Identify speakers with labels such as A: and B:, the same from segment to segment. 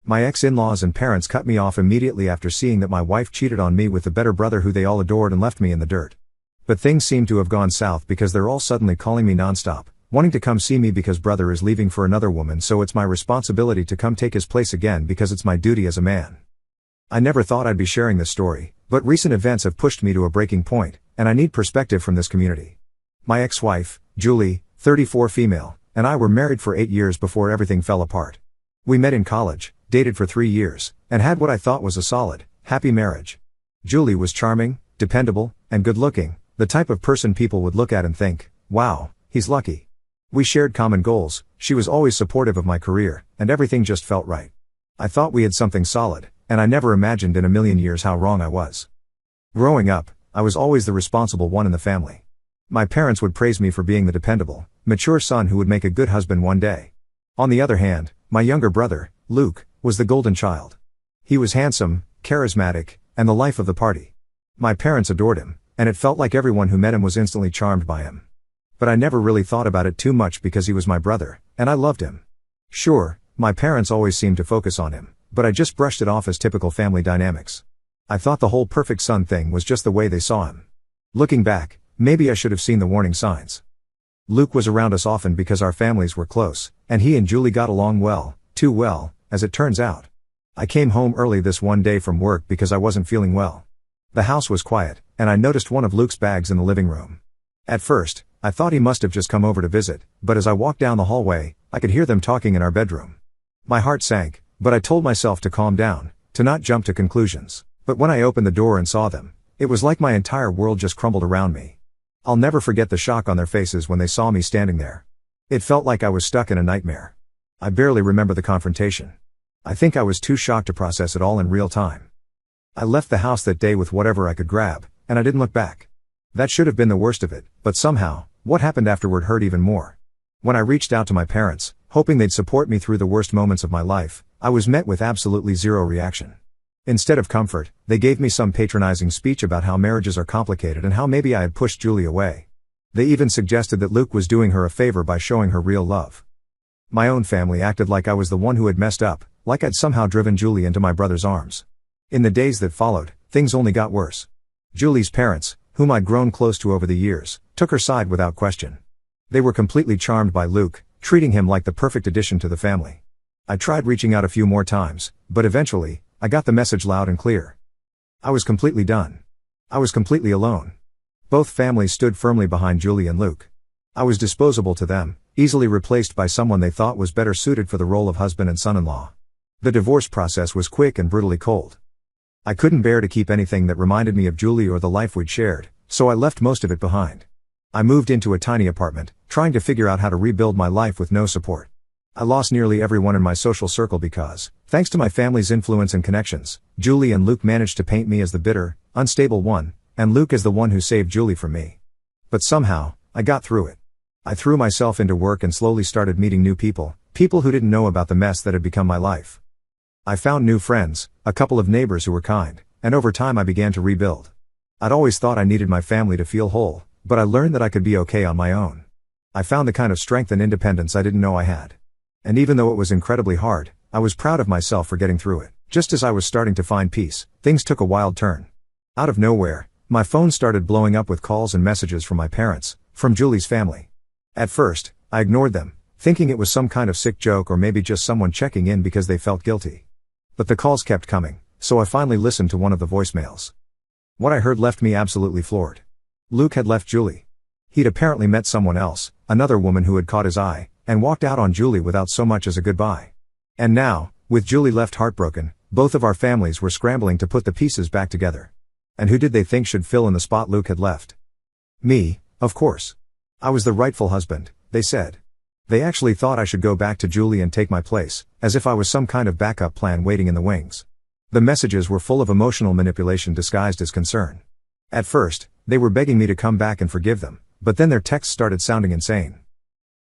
A: My ex-in-laws and parents cut me off immediately after seeing that my wife cheated on me with the better brother who they all adored and left me in the dirt. But things seem to have gone south because they're all suddenly calling me nonstop, wanting to come see me because brother is leaving for another woman, so it's my responsibility to come take his place again because it's my duty as a man. I never thought I'd be sharing this story, but recent events have pushed me to a breaking point, and I need perspective from this community. My ex-wife, Julie, 34 female, and I were married for 8 years before everything fell apart. We met in college, dated for 3 years, and had what I thought was a solid, happy marriage. Julie was charming, dependable, and good-looking, the type of person people would look at and think, wow, he's lucky. We shared common goals, she was always supportive of my career, and everything just felt right. I thought we had something solid, and I never imagined in a million years how wrong I was. Growing up, I was always the responsible one in the family. My parents would praise me for being the dependable, mature son who would make a good husband one day. On the other hand, my younger brother, Luke, was the golden child. He was handsome, charismatic, and the life of the party. My parents adored him, and it felt like everyone who met him was instantly charmed by him. But I never really thought about it too much because he was my brother, and I loved him. Sure, my parents always seemed to focus on him, but I just brushed it off as typical family dynamics. I thought the whole perfect son thing was just the way they saw him. Looking back, maybe I should have seen the warning signs. Luke was around us often because our families were close, and he and Julie got along well, too well, as it turns out. I came home early this one day from work because I wasn't feeling well. The house was quiet, and I noticed one of Luke's bags in the living room. At first, I thought he must have just come over to visit, but as I walked down the hallway, I could hear them talking in our bedroom. My heart sank, but I told myself to calm down, to not jump to conclusions. But when I opened the door and saw them, it was like my entire world just crumbled around me. I'll never forget the shock on their faces when they saw me standing there. It felt like I was stuck in a nightmare. I barely remember the confrontation. I think I was too shocked to process it all in real time. I left the house that day with whatever I could grab, and I didn't look back. That should have been the worst of it, but somehow, what happened afterward hurt even more. When I reached out to my parents, hoping they'd support me through the worst moments of my life, I was met with absolutely zero reaction. Instead of comfort, they gave me some patronizing speech about how marriages are complicated and how maybe I had pushed Julie away. They even suggested that Luke was doing her a favor by showing her real love. My own family acted like I was the one who had messed up, like I'd somehow driven Julie into my brother's arms. In the days that followed, things only got worse. Julie's parents, whom I'd grown close to over the years, took her side without question. They were completely charmed by Luke, treating him like the perfect addition to the family. I tried reaching out a few more times, but eventually, I got the message loud and clear. I was completely done. I was completely alone. Both families stood firmly behind Julie and Luke. I was disposable to them, easily replaced by someone they thought was better suited for the role of husband and son-in-law. The divorce process was quick and brutally cold. I couldn't bear to keep anything that reminded me of Julie or the life we'd shared, so I left most of it behind. I moved into a tiny apartment, trying to figure out how to rebuild my life with no support. I lost nearly everyone in my social circle because, thanks to my family's influence and connections, Julie and Luke managed to paint me as the bitter, unstable one, and Luke as the one who saved Julie from me. But somehow, I got through it. I threw myself into work and slowly started meeting new people who didn't know about the mess that had become my life. I found new friends, a couple of neighbors who were kind, and over time I began to rebuild. I'd always thought I needed my family to feel whole, but I learned that I could be okay on my own. I found the kind of strength and independence I didn't know I had. And even though it was incredibly hard, I was proud of myself for getting through it. Just as I was starting to find peace, things took a wild turn. Out of nowhere, my phone started blowing up with calls and messages from my parents, from Julie's family. At first, I ignored them, thinking it was some kind of sick joke or maybe just someone checking in because they felt guilty. But the calls kept coming, so I finally listened to one of the voicemails. What I heard left me absolutely floored. Luke had left Julie. He'd apparently met someone else, another woman who had caught his eye, and walked out on Julie without so much as a goodbye. And now, with Julie left heartbroken, both of our families were scrambling to put the pieces back together. And who did they think should fill in the spot Luke had left? Me, of course. I was the rightful husband, they said. They actually thought I should go back to Julie and take my place, as if I was some kind of backup plan waiting in the wings. The messages were full of emotional manipulation disguised as concern. At first, they were begging me to come back and forgive them, but then their texts started sounding insane.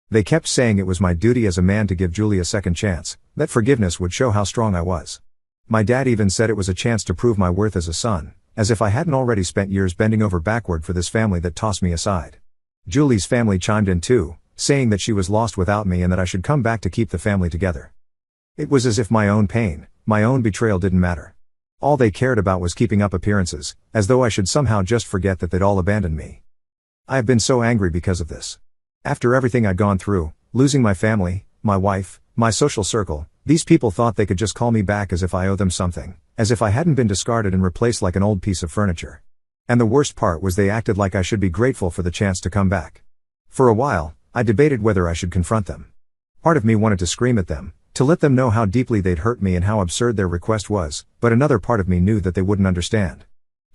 A: They kept saying it was my duty as a man to give Julie a second chance, that forgiveness would show how strong I was. My dad even said it was a chance to prove my worth as a son, as if I hadn't already spent years bending over backward for this family that tossed me aside. Julie's family chimed in too, saying that she was lost without me and that I should come back to keep the family together. It was as if my own pain, my own betrayal didn't matter. All they cared about was keeping up appearances, as though I should somehow just forget that they'd all abandoned me. I have been so angry because of this. After everything I'd gone through, losing my family, my wife, my social circle, these people thought they could just call me back as if I owe them something, as if I hadn't been discarded and replaced like an old piece of furniture. And the worst part was they acted like I should be grateful for the chance to come back. For a while, I debated whether I should confront them. Part of me wanted to scream at them, to let them know how deeply they'd hurt me and how absurd their request was, but another part of me knew that they wouldn't understand.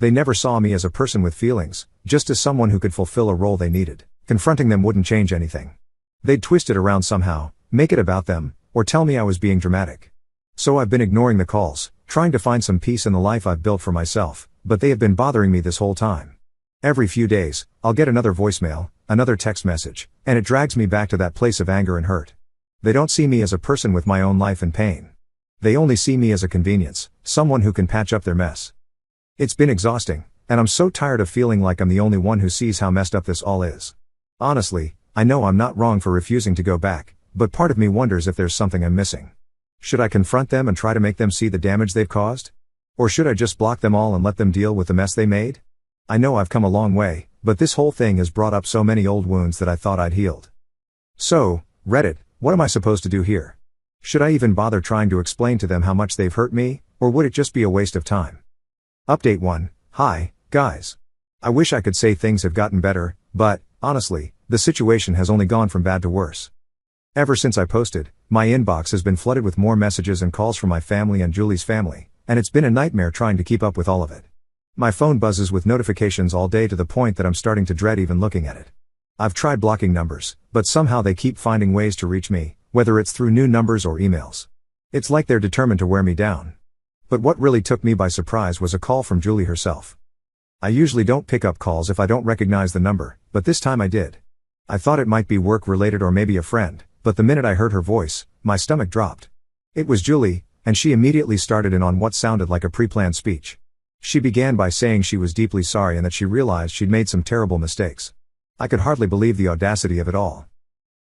A: They never saw me as a person with feelings, just as someone who could fulfill a role they needed. Confronting them wouldn't change anything. They'd twist it around somehow, make it about them, or tell me I was being dramatic. So I've been ignoring the calls, trying to find some peace in the life I've built for myself, but they have been bothering me this whole time. Every few days, I'll get another voicemail, another text message, and it drags me back to that place of anger and hurt. They don't see me as a person with my own life and pain. They only see me as a convenience, someone who can patch up their mess. It's been exhausting, and I'm so tired of feeling like I'm the only one who sees how messed up this all is. Honestly, I know I'm not wrong for refusing to go back, but part of me wonders if there's something I'm missing. Should I confront them and try to make them see the damage they've caused? Or should I just block them all and let them deal with the mess they made? I know I've come a long way, but this whole thing has brought up so many old wounds that I thought I'd healed. So, Reddit, what am I supposed to do here? Should I even bother trying to explain to them how much they've hurt me, or would it just be a waste of time? Update 1. Hi, guys. I wish I could say things have gotten better, but, honestly, the situation has only gone from bad to worse. Ever since I posted, my inbox has been flooded with more messages and calls from my family and Julie's family, and it's been a nightmare trying to keep up with all of it. My phone buzzes with notifications all day to the point that I'm starting to dread even looking at it. I've tried blocking numbers, but somehow they keep finding ways to reach me, whether it's through new numbers or emails. It's like they're determined to wear me down. But what really took me by surprise was a call from Julie herself. I usually don't pick up calls if I don't recognize the number, but this time I did. I thought it might be work-related or maybe a friend, but the minute I heard her voice, my stomach dropped. It was Julie, and she immediately started in on what sounded like a pre-planned speech. She began by saying she was deeply sorry and that she realized she'd made some terrible mistakes. I could hardly believe the audacity of it all.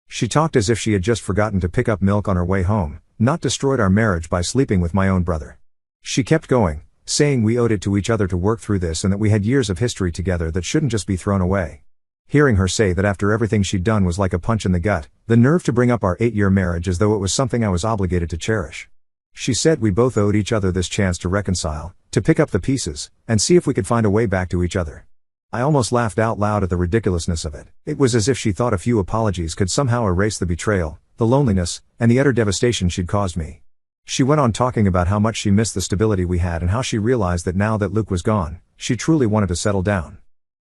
A: She talked as if she had just forgotten to pick up milk on her way home, not destroyed our marriage by sleeping with my own brother. She kept going, saying we owed it to each other to work through this and that we had years of history together that shouldn't just be thrown away. Hearing her say that after everything she'd done was like a punch in the gut, the nerve to bring up our 8-year marriage as though it was something I was obligated to cherish. She said we both owed each other this chance to reconcile, to pick up the pieces, and see if we could find a way back to each other. I almost laughed out loud at the ridiculousness of it. It was as if she thought a few apologies could somehow erase the betrayal, the loneliness, and the utter devastation she'd caused me. She went on talking about how much she missed the stability we had and how she realized that now that Luke was gone, she truly wanted to settle down.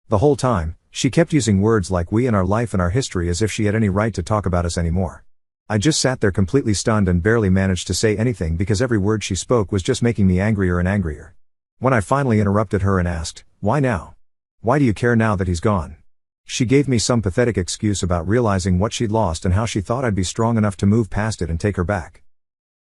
A: The whole time, she kept using words like we and our life and our history as if she had any right to talk about us anymore. I just sat there completely stunned and barely managed to say anything because every word she spoke was just making me angrier and angrier. When I finally interrupted her and asked, "Why now? Why do you care now that he's gone?" She gave me some pathetic excuse about realizing what she'd lost and how she thought I'd be strong enough to move past it and take her back.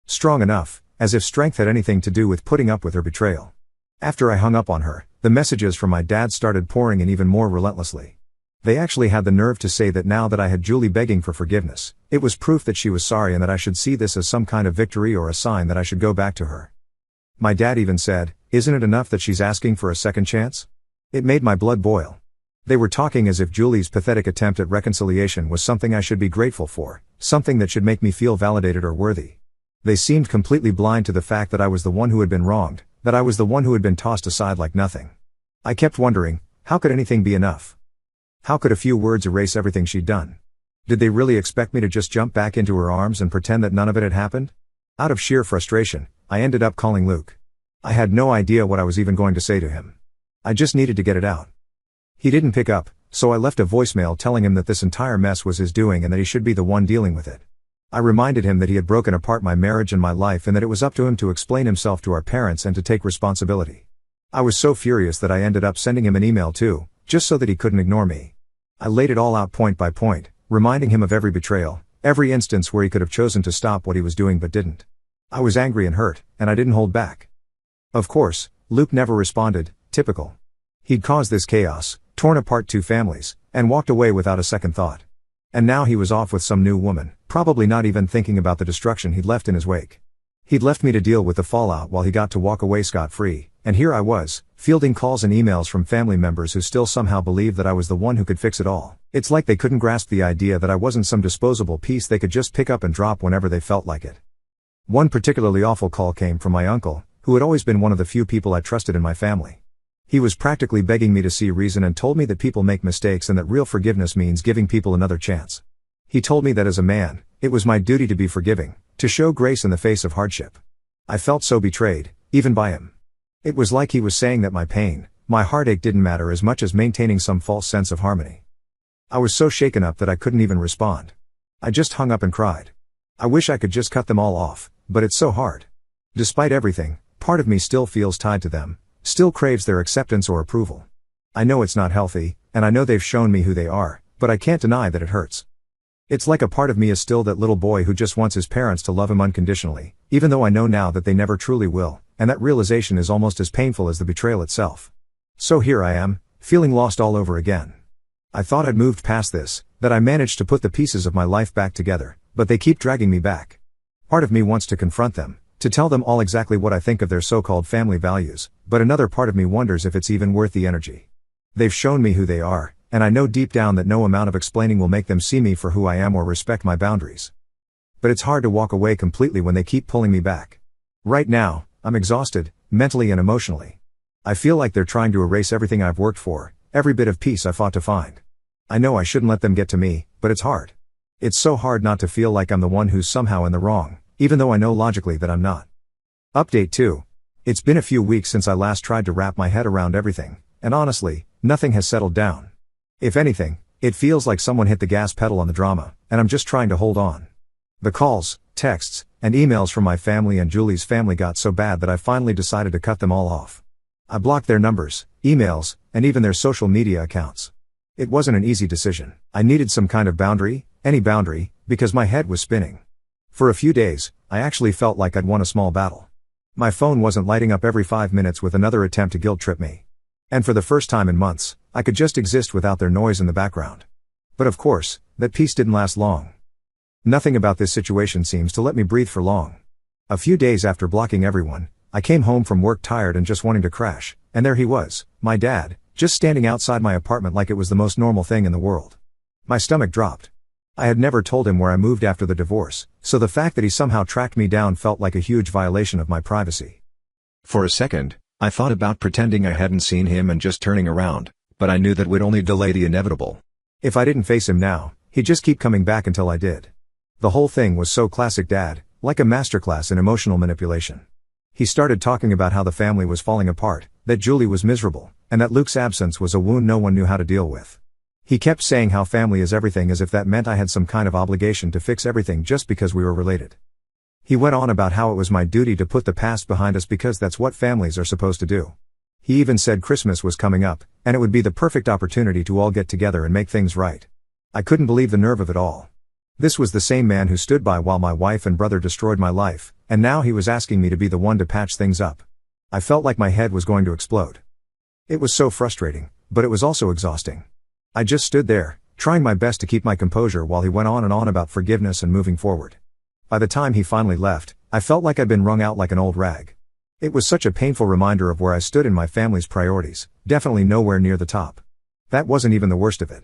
A: Strong enough, as if strength had anything to do with putting up with her betrayal. After I hung up on her, the messages from my dad started pouring in even more relentlessly. They actually had the nerve to say that now that I had Julie begging for forgiveness, it was proof that she was sorry and that I should see this as some kind of victory or a sign that I should go back to her. My dad even said, "Isn't it enough that she's asking for a second chance?" It made my blood boil. They were talking as if Julie's pathetic attempt at reconciliation was something I should be grateful for, something that should make me feel validated or worthy. They seemed completely blind to the fact that I was the one who had been wronged, that I was the one who had been tossed aside like nothing. I kept wondering, how could anything be enough? How could a few words erase everything she'd done? Did they really expect me to just jump back into her arms and pretend that none of it had happened? Out of sheer frustration, I ended up calling Luke. I had no idea what I was even going to say to him. I just needed to get it out. He didn't pick up, so I left a voicemail telling him that this entire mess was his doing and that he should be the one dealing with it. I reminded him that he had broken apart my marriage and my life and that it was up to him to explain himself to our parents and to take responsibility. I was so furious that I ended up sending him an email too, just so that he couldn't ignore me. I laid it all out point by point, reminding him of every betrayal, every instance where he could have chosen to stop what he was doing but didn't. I was angry and hurt, and I didn't hold back. Of course, Luke never responded, typical. He'd caused this chaos, torn apart 2 families, and walked away without a second thought. And now he was off with some new woman, probably not even thinking about the destruction he'd left in his wake. He'd left me to deal with the fallout while he got to walk away scot-free, and here I was, fielding calls and emails from family members who still somehow believed that I was the one who could fix it all. It's like they couldn't grasp the idea that I wasn't some disposable piece they could just pick up and drop whenever they felt like it. One particularly awful call came from my uncle, who had always been one of the few people I trusted in my family. He was practically begging me to see reason and told me that people make mistakes and that real forgiveness means giving people another chance. He told me that as a man, it was my duty to be forgiving, to show grace in the face of hardship. I felt so betrayed, even by him. It was like he was saying that my pain, my heartache didn't matter as much as maintaining some false sense of harmony. I was so shaken up that I couldn't even respond. I just hung up and cried. I wish I could just cut them all off, but it's so hard. Despite everything, part of me still feels tied to them, still craves their acceptance or approval. I know it's not healthy, and I know they've shown me who they are, but I can't deny that it hurts. It's like a part of me is still that little boy who just wants his parents to love him unconditionally, even though I know now that they never truly will, and that realization is almost as painful as the betrayal itself. So here I am, feeling lost all over again. I thought I'd moved past this, that I managed to put the pieces of my life back together, but they keep dragging me back. Part of me wants to confront them, to tell them all exactly what I think of their so-called family values, but another part of me wonders if it's even worth the energy. They've shown me who they are, and I know deep down that no amount of explaining will make them see me for who I am or respect my boundaries. But it's hard to walk away completely when they keep pulling me back. Right now, I'm exhausted, mentally and emotionally. I feel like they're trying to erase everything I've worked for, every bit of peace I fought to find. I know I shouldn't let them get to me, but it's hard. It's so hard not to feel like I'm the one who's somehow in the wrong, even though I know logically that I'm not. Update 2. It's been a few weeks since I last tried to wrap my head around everything, and honestly, nothing has settled down. If anything, it feels like someone hit the gas pedal on the drama, and I'm just trying to hold on. The calls, texts, and emails from my family and Julie's family got so bad that I finally decided to cut them all off. I blocked their numbers, emails, and even their social media accounts. It wasn't an easy decision. I needed some kind of boundary, any boundary, because my head was spinning. For a few days, I actually felt like I'd won a small battle. My phone wasn't lighting up every 5 minutes with another attempt to guilt trip me. And for the first time in months, I could just exist without their noise in the background. But of course, that peace didn't last long. Nothing about this situation seems to let me breathe for long. A few days after blocking everyone, I came home from work tired and just wanting to crash, and there he was, my dad, just standing outside my apartment like it was the most normal thing in the world. My stomach dropped. I had never told him where I moved after the divorce, so the fact that he somehow tracked me down felt like a huge violation of my privacy. For a second, I thought about pretending I hadn't seen him and just turning around, but I knew that would only delay the inevitable. If I didn't face him now, he'd just keep coming back until I did. The whole thing was so classic dad, like a masterclass in emotional manipulation. He started talking about how the family was falling apart, that Julie was miserable, and that Luke's absence was a wound no one knew how to deal with. He kept saying how family is everything as if that meant I had some kind of obligation to fix everything just because we were related. He went on about how it was my duty to put the past behind us because that's what families are supposed to do. He even said Christmas was coming up, and it would be the perfect opportunity to all get together and make things right. I couldn't believe the nerve of it all. This was the same man who stood by while my wife and brother destroyed my life, and now he was asking me to be the one to patch things up. I felt like my head was going to explode. It was so frustrating, but it was also exhausting. I just stood there, trying my best to keep my composure while he went on and on about forgiveness and moving forward. By the time he finally left, I felt like I'd been wrung out like an old rag. It was such a painful reminder of where I stood in my family's priorities, definitely nowhere near the top. That wasn't even the worst of it.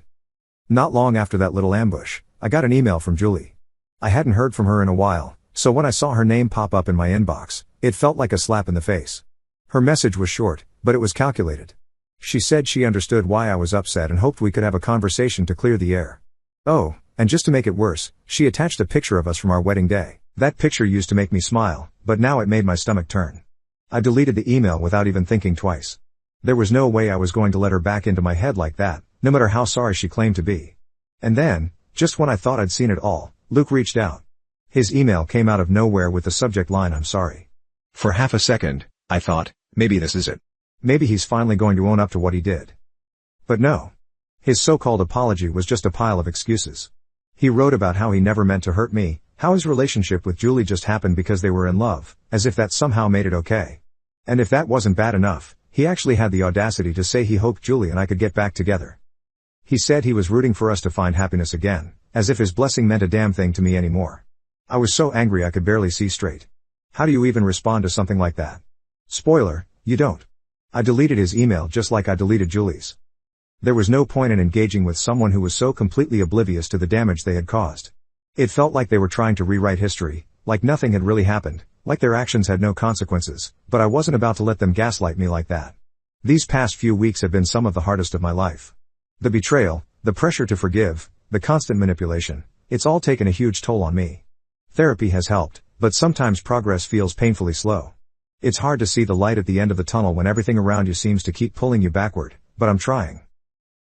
A: Not long after that little ambush, I got an email from Julie. I hadn't heard from her in a while, so when I saw her name pop up in my inbox, it felt like a slap in the face. Her message was short, but it was calculated. She said she understood why I was upset and hoped we could have a conversation to clear the air. Oh, and just to make it worse, she attached a picture of us from our wedding day. That picture used to make me smile, but now it made my stomach turn. I deleted the email without even thinking twice. There was no way I was going to let her back into my head like that, no matter how sorry she claimed to be. And then, just when I thought I'd seen it all, Luke reached out. His email came out of nowhere with the subject line "I'm sorry." For half a second, I thought, maybe this is it. Maybe he's finally going to own up to what he did. But no. His so-called apology was just a pile of excuses. He wrote about how he never meant to hurt me, how his relationship with Julie just happened because they were in love, as if that somehow made it okay. And if that wasn't bad enough, he actually had the audacity to say he hoped Julie and I could get back together. He said he was rooting for us to find happiness again, as if his blessing meant a damn thing to me anymore. I was so angry I could barely see straight. How do you even respond to something like that? Spoiler, you don't. I deleted his email just like I deleted Julie's. There was no point in engaging with someone who was so completely oblivious to the damage they had caused. It felt like they were trying to rewrite history, like nothing had really happened, like their actions had no consequences, but I wasn't about to let them gaslight me like that. These past few weeks have been some of the hardest of my life. The betrayal, the pressure to forgive, the constant manipulation, it's all taken a huge toll on me. Therapy has helped, but sometimes progress feels painfully slow. It's hard to see the light at the end of the tunnel when everything around you seems to keep pulling you backward, but I'm trying.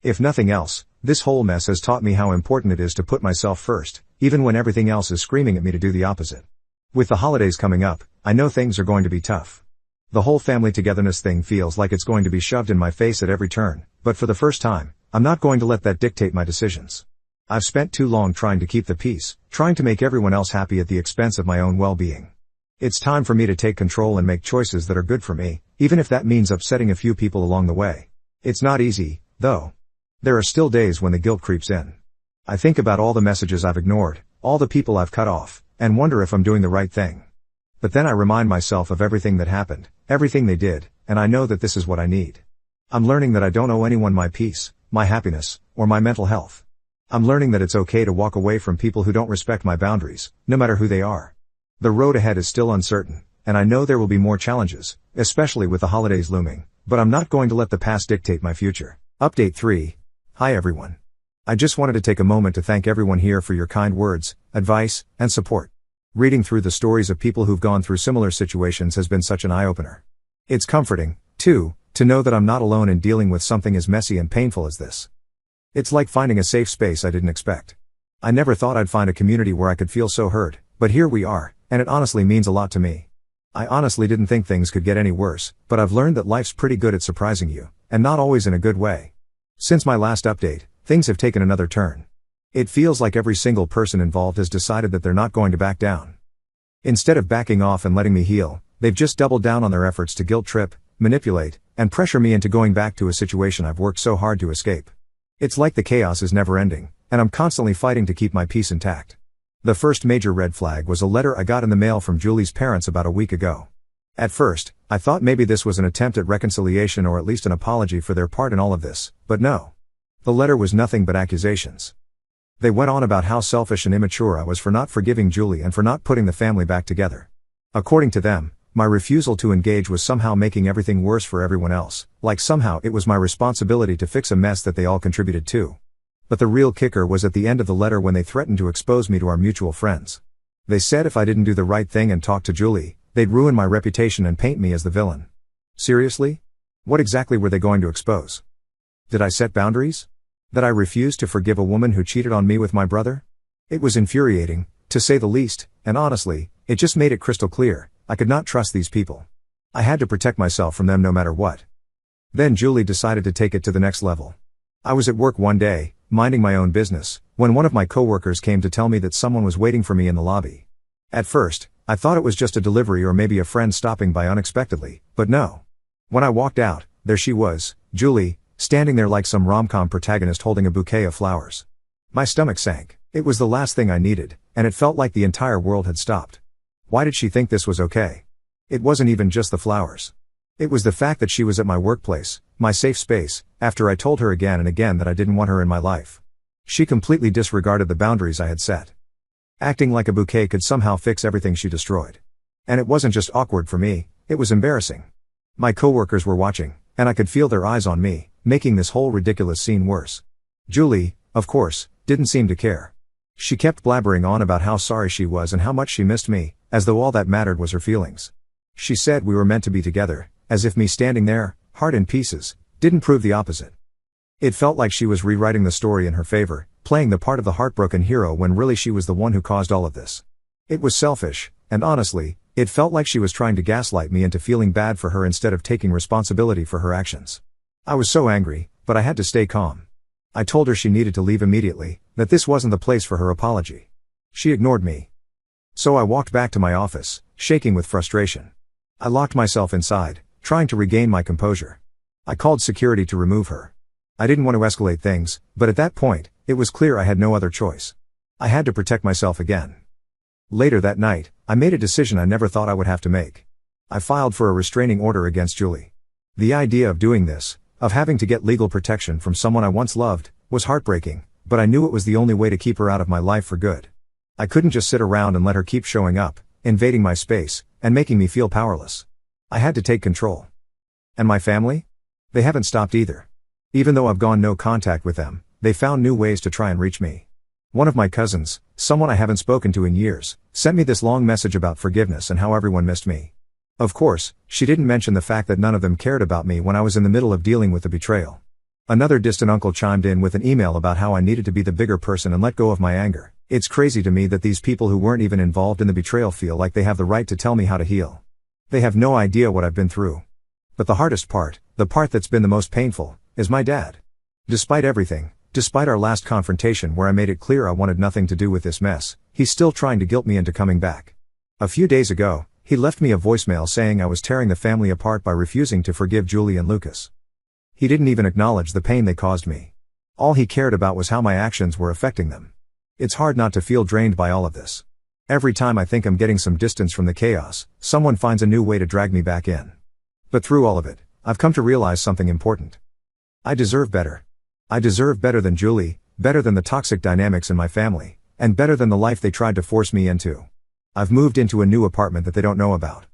A: If nothing else, this whole mess has taught me how important it is to put myself first, even when everything else is screaming at me to do the opposite. With the holidays coming up, I know things are going to be tough. The whole family togetherness thing feels like it's going to be shoved in my face at every turn, but for the first time, I'm not going to let that dictate my decisions. I've spent too long trying to keep the peace, trying to make everyone else happy at the expense of my own well-being. It's time for me to take control and make choices that are good for me, even if that means upsetting a few people along the way. It's not easy, though. There are still days when the guilt creeps in. I think about all the messages I've ignored, all the people I've cut off, and wonder if I'm doing the right thing. But then I remind myself of everything that happened, everything they did, and I know that this is what I need. I'm learning that I don't owe anyone my peace, my happiness, or my mental health. I'm learning that it's okay to walk away from people who don't respect my boundaries, no matter who they are. The road ahead is still uncertain, and I know there will be more challenges, especially with the holidays looming, but I'm not going to let the past dictate my future. Update 3. Hi everyone. I just wanted to take a moment to thank everyone here for your kind words, advice, and support. Reading through the stories of people who've gone through similar situations has been such an eye-opener. It's comforting, too, to know that I'm not alone in dealing with something as messy and painful as this. It's like finding a safe space I didn't expect. I never thought I'd find a community where I could feel so heard, but here we are, and it honestly means a lot to me. I honestly didn't think things could get any worse, but I've learned that life's pretty good at surprising you, and not always in a good way. Since my last update, things have taken another turn. It feels like every single person involved has decided that they're not going to back down. Instead of backing off and letting me heal, they've just doubled down on their efforts to guilt trip, manipulate, and pressure me into going back to a situation I've worked so hard to escape. It's like the chaos is never ending, and I'm constantly fighting to keep my peace intact. The first major red flag was a letter I got in the mail from Julie's parents about a week ago. At first, I thought maybe this was an attempt at reconciliation or at least an apology for their part in all of this, but no. The letter was nothing but accusations. They went on about how selfish and immature I was for not forgiving Julie and for not putting the family back together. According to them, my refusal to engage was somehow making everything worse for everyone else, like somehow it was my responsibility to fix a mess that they all contributed to. But the real kicker was at the end of the letter when they threatened to expose me to our mutual friends. They said if I didn't do the right thing and talk to Julie, they'd ruin my reputation and paint me as the villain. Seriously? What exactly were they going to expose? Did I set boundaries? That I refused to forgive a woman who cheated on me with my brother? It was infuriating, to say the least, and honestly, it just made it crystal clear, I could not trust these people. I had to protect myself from them no matter what. Then Julie decided to take it to the next level. I was at work one day, minding my own business, when one of my coworkers came to tell me that someone was waiting for me in the lobby. At first, I thought it was just a delivery or maybe a friend stopping by unexpectedly, but no. When I walked out, there she was, Julie, standing there like some rom-com protagonist holding a bouquet of flowers. My stomach sank. It was the last thing I needed, and it felt like the entire world had stopped. Why did she think this was okay? It wasn't even just the flowers. It was the fact that she was at my workplace, my safe space, after I told her again and again that I didn't want her in my life. She completely disregarded the boundaries I had set. Acting like a bouquet could somehow fix everything she destroyed. And it wasn't just awkward for me, it was embarrassing. My coworkers were watching, and I could feel their eyes on me, making this whole ridiculous scene worse. Julie, of course, didn't seem to care. She kept blabbering on about how sorry she was and how much she missed me, as though all that mattered was her feelings. She said we were meant to be together, as if me standing there, heart in pieces, didn't prove the opposite. It felt like she was rewriting the story in her favor, playing the part of the heartbroken hero when really she was the one who caused all of this. It was selfish, and honestly, it felt like she was trying to gaslight me into feeling bad for her instead of taking responsibility for her actions. I was so angry, but I had to stay calm. I told her she needed to leave immediately, that this wasn't the place for her apology. She ignored me. So I walked back to my office, shaking with frustration. I locked myself inside, trying to regain my composure. I called security to remove her. I didn't want to escalate things, but at that point, it was clear I had no other choice. I had to protect myself again. Later that night, I made a decision I never thought I would have to make. I filed for a restraining order against Julie. The idea of doing this, of having to get legal protection from someone I once loved, was heartbreaking, but I knew it was the only way to keep her out of my life for good. I couldn't just sit around and let her keep showing up, invading my space, and making me feel powerless. I had to take control. And my family? They haven't stopped either. Even though I've gone no contact with them, they found new ways to try and reach me. One of my cousins, someone I haven't spoken to in years, sent me this long message about forgiveness and how everyone missed me. Of course, she didn't mention the fact that none of them cared about me when I was in the middle of dealing with the betrayal. Another distant uncle chimed in with an email about how I needed to be the bigger person and let go of my anger. It's crazy to me that these people who weren't even involved in the betrayal feel like they have the right to tell me how to heal. They have no idea what I've been through. But the hardest part, the part that's been the most painful, is my dad. Despite everything, despite our last confrontation where I made it clear I wanted nothing to do with this mess, he's still trying to guilt me into coming back. A few days ago, he left me a voicemail saying I was tearing the family apart by refusing to forgive Julie and Lucas. He didn't even acknowledge the pain they caused me. All he cared about was how my actions were affecting them. It's hard not to feel drained by all of this. Every time I think I'm getting some distance from the chaos, someone finds a new way to drag me back in. But through all of it, I've come to realize something important. I deserve better. I deserve better than Julie, better than the toxic dynamics in my family, and better than the life they tried to force me into. I've moved into a new apartment that they don't know about.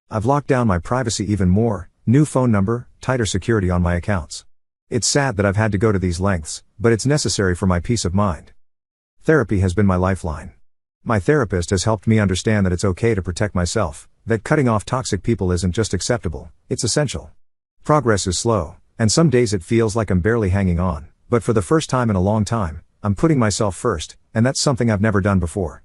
A: I've locked down my privacy even more, new phone number, tighter security on my accounts. It's sad that I've had to go to these lengths, but it's necessary for my peace of mind. Therapy has been my lifeline. My therapist has helped me understand that it's okay to protect myself, that cutting off toxic people isn't just acceptable, it's essential. Progress is slow, and some days it feels like I'm barely hanging on, but for the first time in a long time, I'm putting myself first, and that's something I've never done before.